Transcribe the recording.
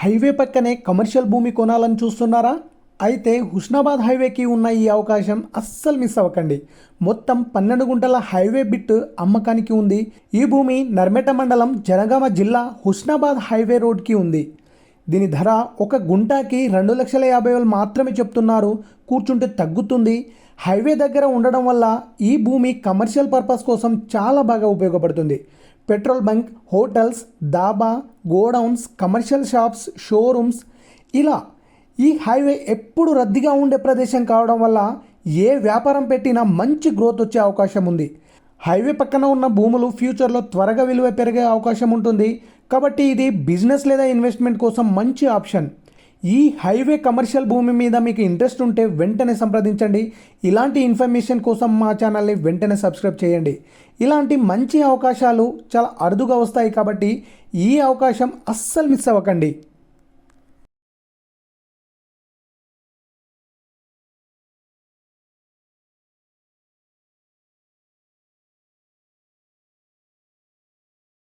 Highway పక్కనే commercial భూమి కొనాలని చూస్తున్నారా? అయితే హుస్నాబాద్ హైవేకి ఉన్న ఈ అవకాశం అస్సలు మిస్ అవ్వకండి. మొత్తం 12 గుంటల హైవే బిట్ అమ్మకానికి ఉంది. ఈ భూమి నర్మెట మండలం జనగామ జిల్లా హుస్నాబాద్ హైవే రోడ్కి ఉంది. దీని ధర ఒక గుంటాకి 2,50,000 మాత్రమే చెప్తున్నారు. కూర్చుంటే తగ్గుతుంది. హైవే దగ్గర ఉండడం వల్ల ఈ భూమి కమర్షియల్ పర్పస్ కోసం చాలా బాగా ఉపయోగపడుతుంది. Petrol bunk, hotels, dhaba, godowns, commercial shops, showrooms ఇలా ఈ హైవే ఎప్పుడు రద్దీగా ఉండే ప్రదేశం కావడం వల్ల ఏ వ్యాపారం పెట్టినా మంచి గ్రోత్ వచ్చే అవకాశం ఉంది. హైవే పక్కన ఉన్న భూములు ఫ్యూచర్లో త్వరగా విలువ పెరిగే అవకాశం ఉంటుంది. కాబట్టి ఇది బిజినెస్ లేదా ఇన్వెస్ట్మెంట్ కోసం మంచి ఆప్షన్. ఈ హైవే కమర్షియల్ భూమి మీద మీకు ఇంట్రెస్ట్ ఉంటే వెంటనే సంప్రదించండి. ఇలాంటి ఇన్ఫర్మేషన్ కోసం మా ఛానల్ని వెంటనే సబ్స్క్రైబ్ చేయండి. ఇలాంటి మంచి అవకాశాలు చాలా అరుదుగా వస్తాయి కాబట్టి ఈ అవకాశం అస్సలు మిస్ అవ్వకండి.